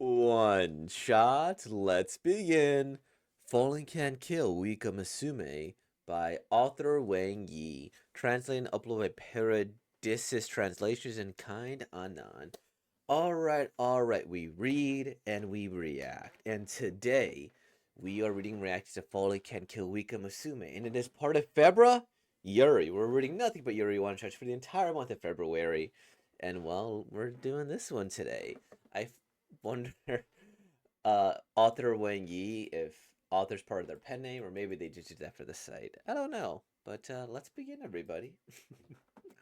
One shot, let's begin. Falling Can Kill Uika Misumi by author Wang Yi. Translated and uploaded by Paradis Translations and Kind Anan. Alright, we read and we react. And today, we are reading reactions to Falling Can Kill Uika Musume. And it is part of February Yuri. We're reading nothing but Yuri one shots for the entire month of February. And well, we're doing this one today. I wonder, author Wang Yi, if author's part of their pen name, or maybe they just did that for the site. I don't know. But let's begin, everybody.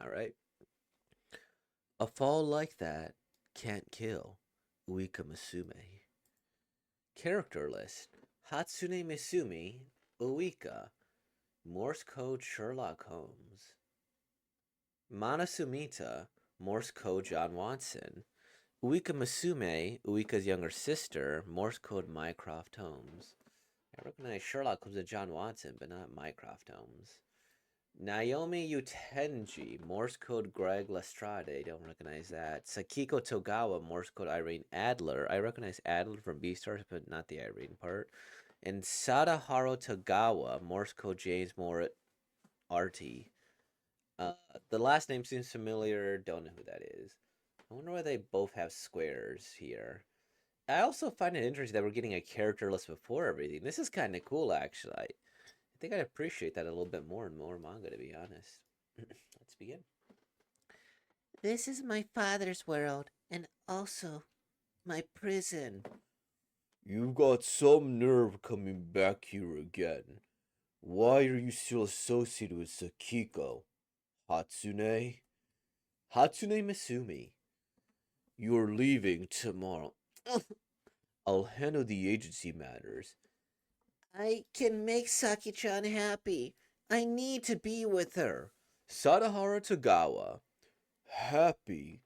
All right. A fall like that can't kill Uika Musume. Character list: Hatsune Misumi, Uika, Morse code Sherlock Holmes, Mana Sumita, Morse code John Watson, Uika Musume, Uika's younger sister, Morse code Mycroft Holmes. I recognize Sherlock Holmes and John Watson, but not Mycroft Holmes. Naomi Utenji, Morse code Greg Lestrade, don't recognize that. Sakiko Togawa, Morse code Irene Adler. I recognize Adler from Beastars, but not the Irene part. And Sadaharu Togawa, Morse code James Moore Artie. The last name seems familiar, don't know who that is. I wonder why they both have squares here. I also find it interesting that we're getting a character list before everything. This is kind of cool, actually. I think I'd appreciate that a little bit more in more manga, to be honest. Let's begin. This is my father's world, and also my prison. You've got some nerve coming back here again. Why are you still associated with Sakiko? Hatsune? Hatsune Misumi. You're leaving tomorrow. I'll handle the agency matters. I can make Saki-chan happy. I need to be with her. Sadahara Togawa. Happy?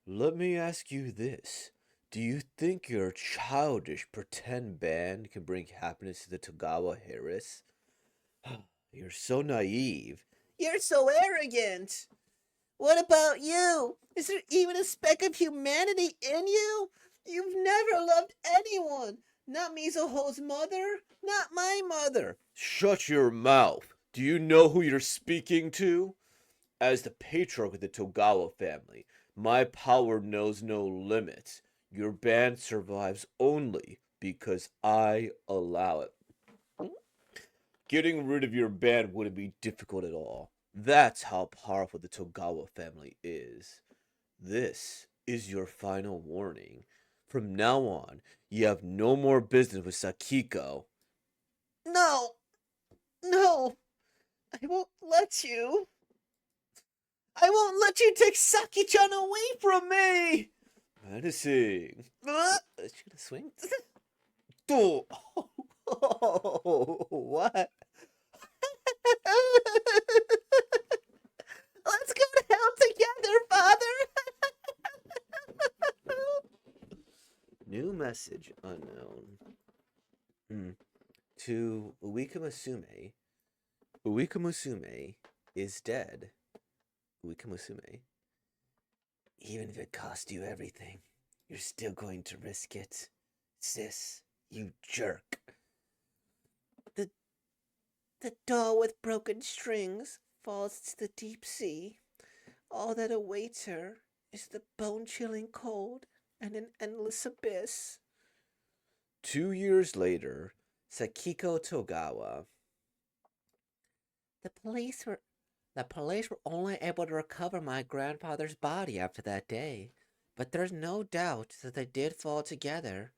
Let me ask you this. Do you think your childish pretend band can bring happiness to the Togawa Harris? You're so naive. You're so arrogant. What about you? Is there even a speck of humanity in you? You've never loved anyone. Not Mizuho's mother. Not my mother. Shut your mouth. Do you know who you're speaking to? As the patriarch of the Togawa family, my power knows no limits. Your band survives only because I allow it. Getting rid of your band wouldn't be difficult at all. That's how powerful the Togawa family is. This is your final warning. From now on, you have no more business with Sakiko. No! No! I won't let you! I won't let you take Saki-chan away from me! Menacing. Is she gonna swing? Oh, what? Let's go to hell together, Father! New message unknown. To Uika Musume. Uika Musume is dead. Uika Musume. Even if it cost you everything, you're still going to risk it. Sis, you jerk. The doll with broken strings falls to the deep sea. All that awaits her is the bone-chilling cold and an endless abyss. 2 years later, Sakiko Togawa. The police were only able to recover my grandfather's body after that day, but there's no doubt that they did fall together.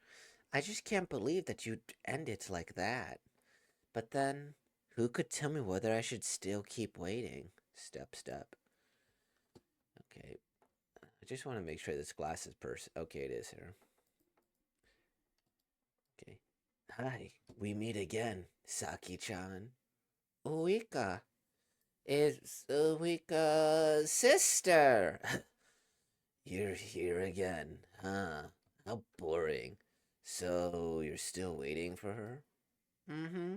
I just can't believe that you'd end it like that. But then, who could tell me whether I should still keep waiting? Step. Okay, I just want to make sure this glass is person. Okay, it is here. Okay. Hi, we meet again, Saki-chan. Uika. It's Uika's sister. You're here again, huh? How boring. So, you're still waiting for her? Mm-hmm.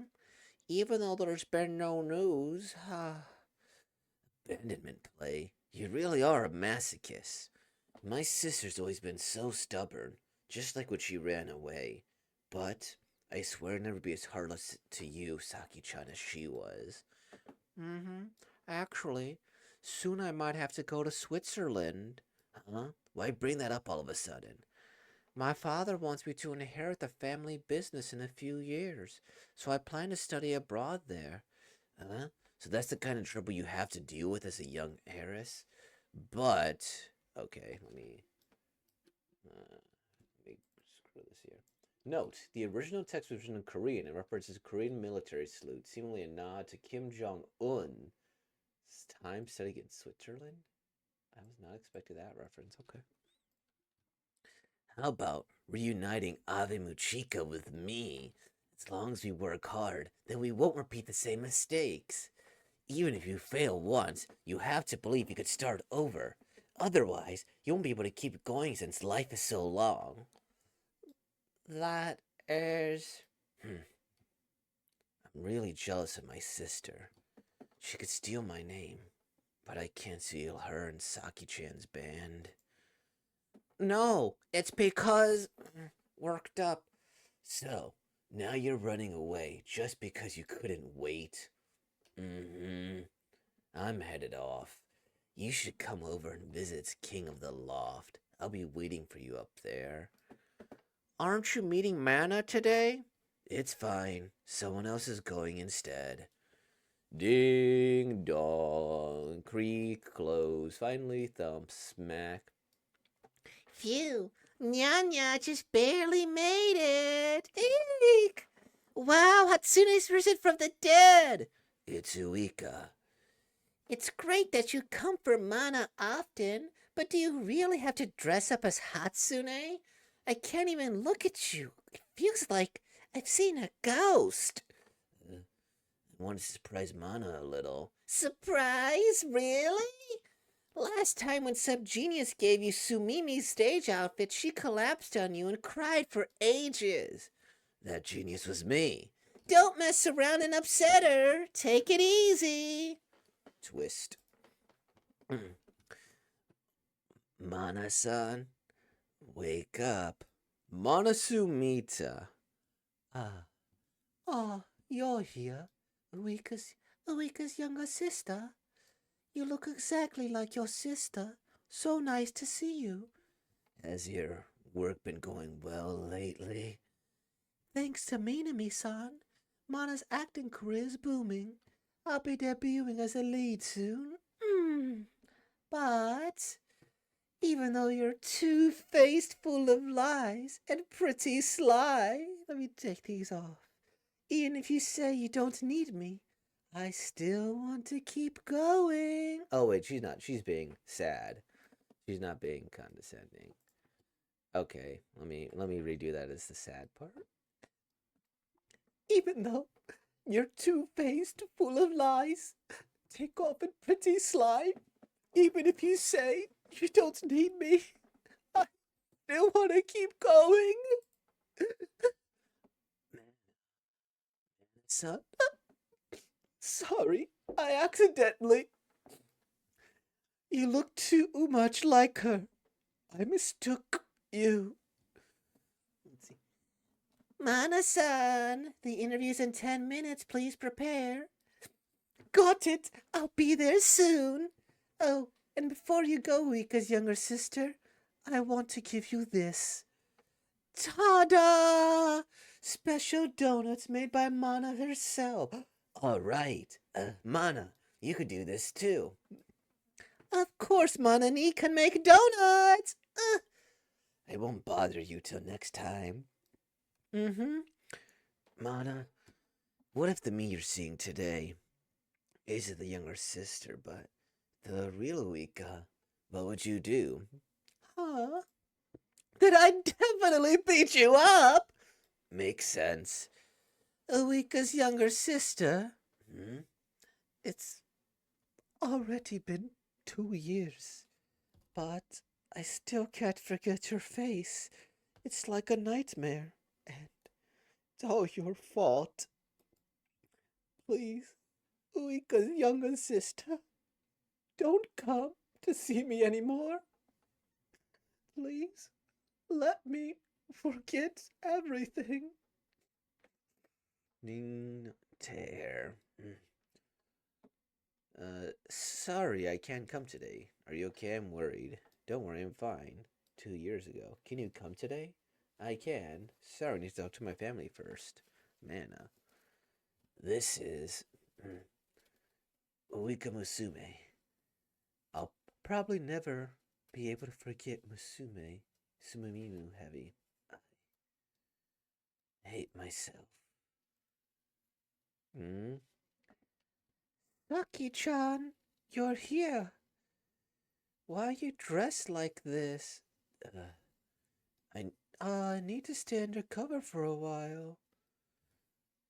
Even though there's been no news, abandonment play. You really are a masochist. My sister's always been so stubborn. just like when she ran away. But I swear I'll never be as heartless to you, Saki-chan, as she was. Mm-hmm. Actually, soon I might have to go to Switzerland. Huh? Why bring that up all of a sudden? My father wants me to inherit the family business in a few years, so I plan to study abroad there. Huh? So that's the kind of trouble you have to deal with as a young heiress? But, okay, let me screw this here. Note, the original text was written in Korean and references a Korean military salute, seemingly a nod to Kim Jong-un's time studying in Switzerland? I was not expecting that reference. Okay. How about reuniting Ave Muchika with me? As long as we work hard, then we won't repeat the same mistakes. Even if you fail once, you have to believe you could start over. Otherwise, you won't be able to keep going since life is so long. That is. I'm really jealous of my sister. She could steal my name, but I can't steal her and Saki-chan's band. No, it's because. Worked up. So, now you're running away just because you couldn't wait? Mm-hmm. I'm headed off. You should come over and visit King of the Loft. I'll be waiting for you up there. Aren't you meeting Mana today? It's fine. Someone else is going instead. Ding dong. Creak, close. Finally, thump, smack. Phew. Nyanya just barely made it. Eek! Wow, Hatsune's risen from the dead. It's Uika. It's great that you come for Mana often, but do you really have to dress up as Hatsune? I can't even look at you. It feels like I've seen a ghost. I want to surprise Mana a little. Surprise? Really? Last time when Subgenius gave you Sumimi's stage outfit, she collapsed on you and cried for ages. That genius was me. Don't mess around and upset her. Take it easy. Twist. Mana-san, wake up. Monasumita. Ah. Ah, you're here. Uika's younger sister. You look exactly like your sister. So nice to see you. Has your work been going well lately? Thanks to Minami-san, Mana's acting career is booming. I'll be debuting as a lead soon. But even though you're two-faced, full of lies, and pretty sly, let me take these off. Even if you say you don't need me, I still want to keep going. Oh wait, she's not. She's being sad. She's not being condescending. Okay, let me redo that as the sad part. Even though you're two-faced, full of lies, take off and pretty sly. Even if you say you don't need me, I still want to keep going. Son, sorry, I accidentally. You look too much like her. I mistook you. Let's see. Mana-san, the interview's in 10 minutes. Please prepare. Got it. I'll be there soon. Oh, and before you go, Rika's younger sister, I want to give you this. Ta-da! Special donuts made by Mana herself. All right. Mana, you could do this too. Of course, Mana-ni can make donuts. I won't bother you till next time. Mm-hmm. Mana, what if the me you're seeing today isn't the younger sister, but the real Uika? What would you do? Huh? Then I'd definitely beat you up. Makes sense. Uika's younger sister? Hmm? It's already been 2 years, but I still can't forget your face. It's like a nightmare, and it's all your fault. Please, Uika's younger sister, don't come to see me anymore. Please, let me Forget everything. Ning tear. Sorry, I can't come today. Are you okay? I'm worried. Don't worry, I'm fine. 2 years ago. Can you come today? I can. Sorry, I need to talk to my family first. Mana. This is Uika Musume. I'll probably never be able to forget Musume. Sumimu heavy. I hate myself. Hmm? Saki-chan, you're here. Why are you dressed like this? I I need to stay undercover for a while.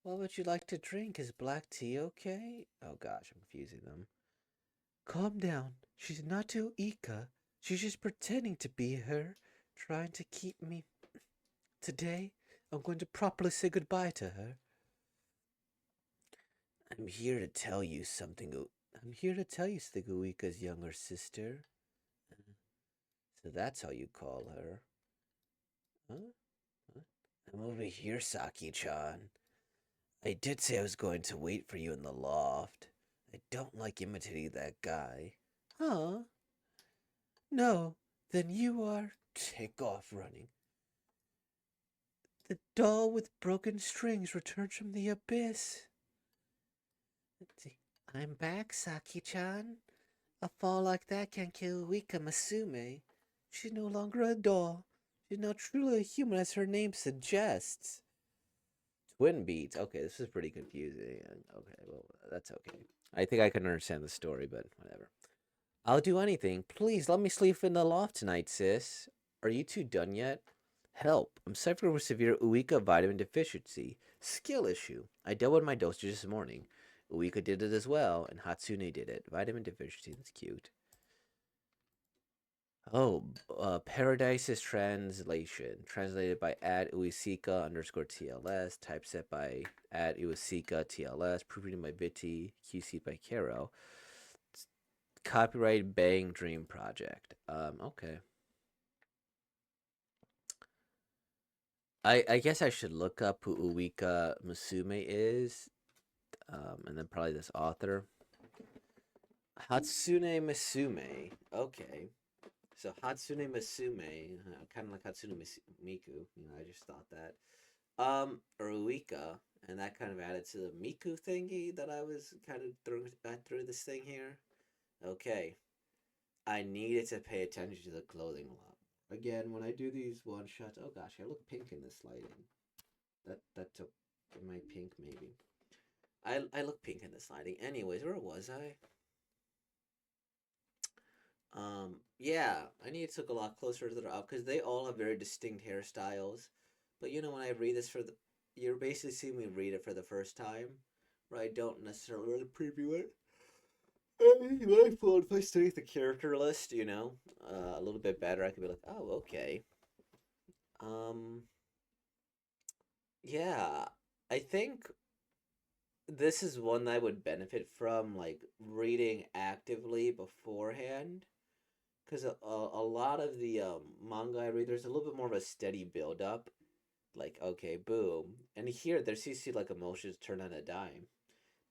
What would you like to drink? Is black tea okay? Oh gosh, I'm confusing them. Calm down. She's not to Ika. She's just pretending to be her, trying to keep me. Today, I'm going to properly say goodbye to her. I'm here to tell you something. I'm here to tell you something, Uika's younger sister. So that's how you call her. Huh? Huh? I'm over here, Saki-chan. I did say I was going to wait for you in the loft. I don't like imitating that guy. Huh? No, then you are. Take off running. The doll with broken strings returns from the abyss. Let's see. I'm back, Saki-chan. A fall like that can kill Uika Misumi. She's no longer a doll. She's now truly a human as her name suggests. Twin beats. Okay, this is pretty confusing. Okay, well, that's okay. I think I can understand the story, but whatever. I'll do anything. Please let me sleep in the loft tonight, sis. Are you two done yet? Help. I'm suffering with severe Uika vitamin deficiency. Skill issue. I dealt with my dosage this morning. Uika did it as well, and Hatsune did it. Vitamin deficiency. That's cute. Oh, Paradise's translation. Translated by at Uisika underscore TLS. Typeset by at Uisika TLS. Proofreading by Bitty. QC by Caro. Copyright Bang Dream Project. Okay. I guess I should look up who Uika Musume is. And then probably this author. Hatsune Musume. Okay. So Hatsune Musume, kind of like Hatsune Miku. I just thought that. Or Uika, and that kind of added to the Miku thingy that I was kind of throwing through this thing here. Okay, I needed to pay attention to the clothing a lot. Again, when I do these one shots, oh gosh, I look pink in this lighting. That took my pink maybe. I look pink in this lighting. Anyways, where was I? Yeah, I need to look a lot closer to the up because they all have very distinct hairstyles. But when I read this you're basically seeing me read it for the first time, where I don't necessarily really preview it. My phone, if I study the character list, a little bit better, I could be like, oh, okay. Um, yeah, I think this is one that I would benefit from, like reading actively beforehand because a lot of the manga I read, there's a little bit more of a steady build up. Like, okay, boom. And here, there seems to be like emotions turn on a dime.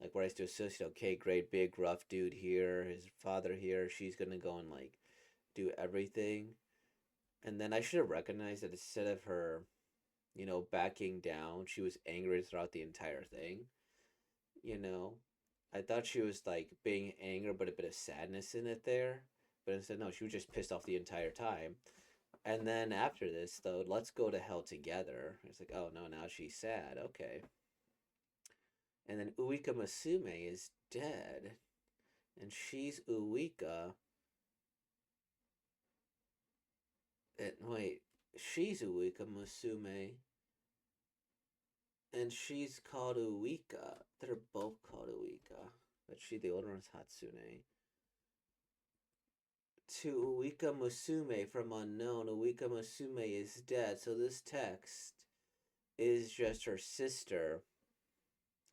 Like, where I used to associate, okay, great, big, rough dude here, his father here, she's gonna go and like do everything. And then I should have recognized that instead of her, backing down, she was angry throughout the entire thing. You know, I thought she was like being angry, but a bit of sadness in it there. But instead, no, she was just pissed off the entire time. And then after this, though, let's go to hell together. It's like, oh no, now she's sad. Okay. And then Uika Masume is dead. And she's Uika. And wait, she's Uika Masume. And she's called Uika. They're both called Uika. But the older one's Hatsune. To Uika Musume from unknown. Uika Musume is dead. So this text is just her sister,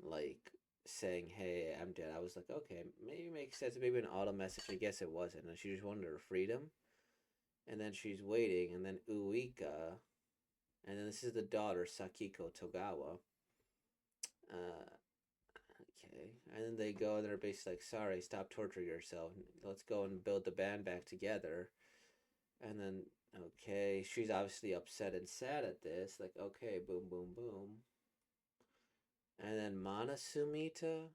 like saying, "Hey, I'm dead." I was like, okay, maybe it makes sense. Maybe an auto message. I guess it wasn't. And she just wanted her freedom. And then she's waiting. And then Uika. And then this is the daughter, Sakiko Togawa. Uh, okay. And then they go and they're basically like, sorry, stop torturing yourself. Let's go and build the band back together. And then, okay, she's obviously upset and sad at this. Like, okay, boom, boom, boom. And then Mana Sumita.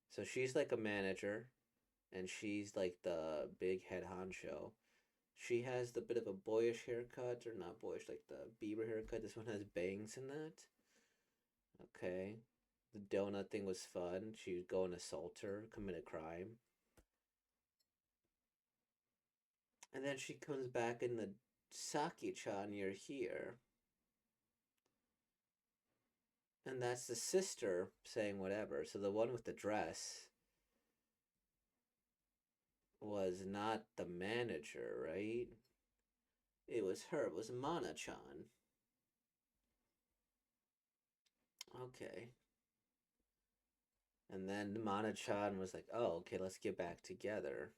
So she's like a manager, and she's like the big head honcho. She has the bit of a boyish haircut, or not boyish, like the Bieber haircut. This one has bangs in that. Okay. The donut thing was fun. She would go and assault her, commit a crime. And then she comes back in the Saki-chan, you're here. And that's the sister saying whatever. So the one with the dress was not the manager, right? It was her. It was Mana-chan. Okay. And then Mana-chan was like, "Oh, okay, let's get back together."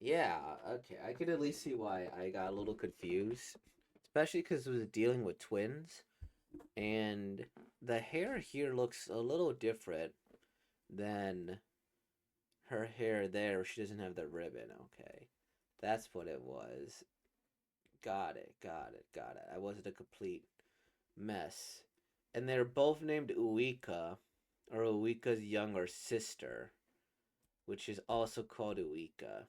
Yeah, okay. I could at least see why I got a little confused, especially because it was dealing with twins, and the hair here looks a little different than her hair there. She doesn't have the ribbon. Okay, that's what it was. Got it. Got it. Got it. I wasn't a complete mess. And they're both named Uika, or Uika's younger sister, which is also called Uika.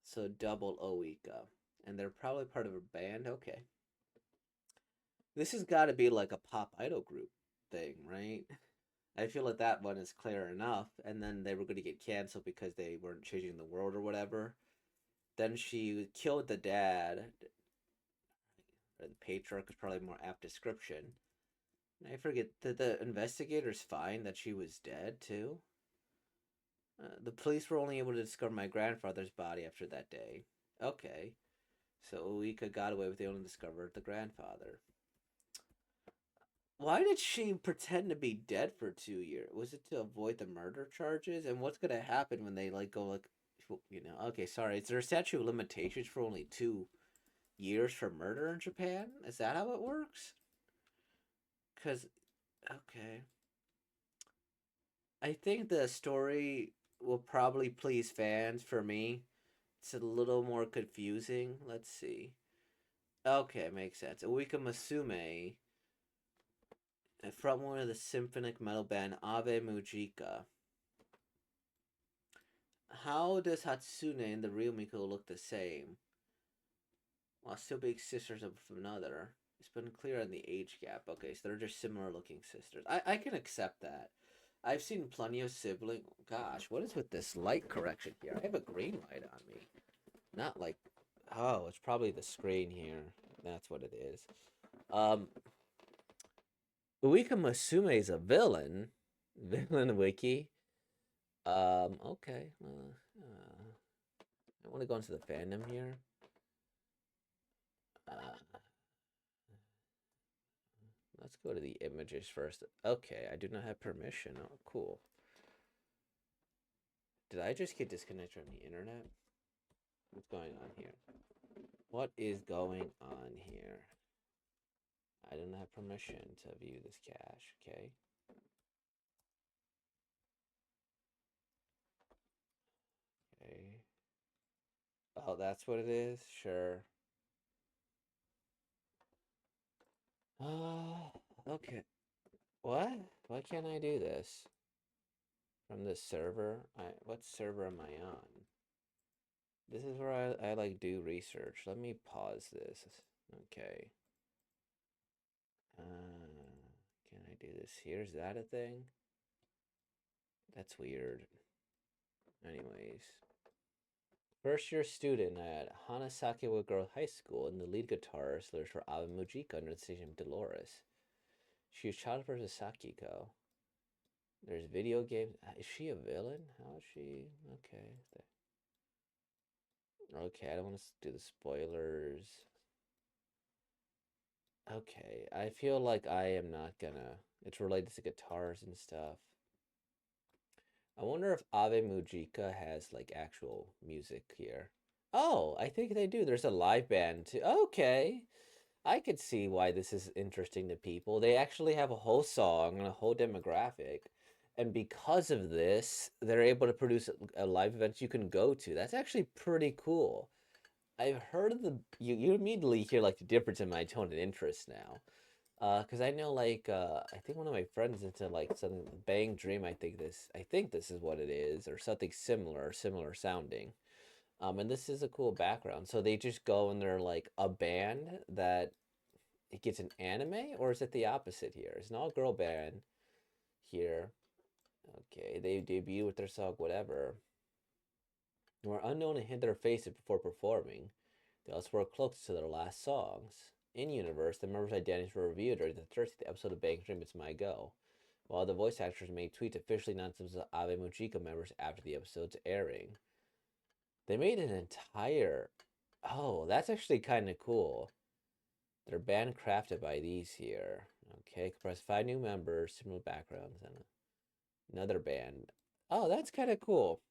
So double Uika. And they're probably part of a band. Okay. This has got to be like a pop idol group thing, right? I feel like that one is clear enough. And then they were going to get canceled because they weren't changing the world or whatever. Then she killed the dad. Or the patriarch is probably a more apt description. I forget, did the investigators find that she was dead too? The police were only able to discover my grandfather's body after that day. Okay, so Uika got away with they only discovered the grandfather. Why did she pretend to be dead for 2 years? Was it to avoid the murder charges? And what's gonna happen when they like go like, Okay, sorry. Is there a statute of limitations for only 2 years for murder in Japan? Is that how it works? Cause okay, I think the story will probably please fans. For me, it's a little more confusing. Let's see. Okay, makes sense. Uika Masume, from one of the symphonic metal band Ave Mujika. How does Hatsune and the real Miko look the same, while still being sisters of another? It's been clear on the age gap. Okay, so they're just similar looking sisters. I can accept that. I've seen plenty of sibling. Gosh, what is with this light correction here? I have a green light on me. Not like. Oh, it's probably the screen here. That's what it is. Um, Uika Masume is a villain. Villain wiki. Okay. I want to go into the fandom here. Uh, let's go to the images first. Okay, I do not have permission. Oh, cool. Did I just get disconnected from the internet? What's going on here? What is going on here? I don't have permission to view this cache. Okay. Okay. Oh, that's what it is? Sure. Okay. What? Why can't I do this? From this server? What server am I on? This is where I like do research. Let me pause this. Okay. Can I do this here? Is that a thing? That's weird. Anyways. First year student at Hanasakiwa Girls High School and the lead guitarist lives for Ave Mujika under the name Dolores. She is child versus Sakiko. There's video games. Is she a villain? How is she? Okay. Okay, I don't want to do the spoilers. Okay, I feel like I am not gonna. It's related to guitars and stuff. I wonder if Ave Mujika has like actual music here. Oh, I think they do. There's a live band too. Okay. I could see why this is interesting to people. They actually have a whole song and a whole demographic. And because of this, they're able to produce a live event you can go to. That's actually pretty cool. I've heard of you immediately hear like the difference in my tone and interest now. Because I know I think one of my friends into like some Bang Dream. I think this is what it is, or something similar sounding. And this is a cool background. So they just go and they're like a band that it gets an anime, or is it the opposite here? It's an all girl band here. Okay, they debut with their song whatever. They were unknown and hid their faces before performing. They also wore cloaks to their last songs. In universe, the members' identities were revealed during the 30th episode of Bang Dream It's My Go, while the voice actors made tweets officially announcing the Ave Mujika members after the episode's airing. They made an entire. Oh, that's actually kind of cool. They're band crafted by these here. Okay, comprise 5 new members, similar backgrounds, and another band. Oh, that's kind of cool.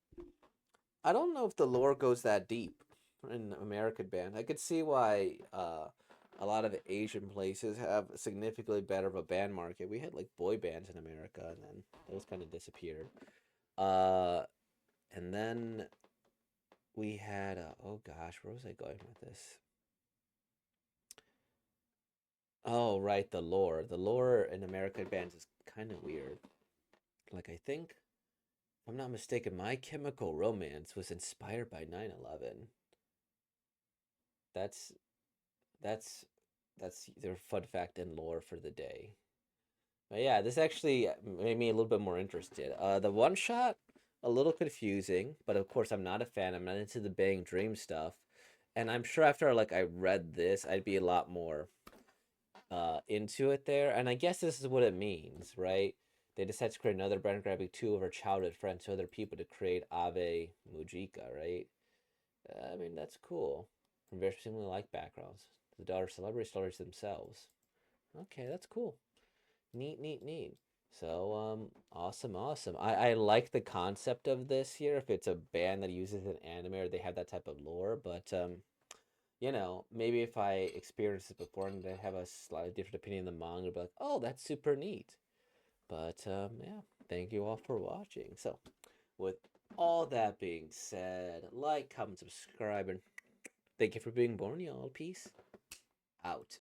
I don't know if the lore goes that deep in American band. I could see why a lot of Asian places have significantly better of a band market. We had like boy bands in America, and then those kind of disappeared. Uh, and then we had oh gosh, where was I going with this? Oh, right, the lore. The lore in American bands is kind of weird. Like, I think, if I'm not mistaken, My Chemical Romance was inspired by 9/11. That's that's that's their fun fact and lore for the day. But yeah, this actually made me a little bit more interested. The one shot, a little confusing, but of course I'm not a fan. I'm not into the Bang Dream stuff, and I'm sure after like I read this, I'd be a lot more into it there. And I guess this is what it means, right? They decided to create another brand, grabbing 2 of her childhood friends to other people to create Ave Mujika, right? I mean, that's cool. From very similar like backgrounds. The daughter celebrity stories themselves. Okay, that's cool. Neat. So, awesome. I like the concept of this here. If it's a band that uses an anime or they have that type of lore, but maybe if I experienced it before and I have a slightly different opinion than manga, I'd be like, oh, that's super neat. But yeah, thank you all for watching. So, with all that being said, like, comment, subscribe, and thank you for being born, y'all. Peace out.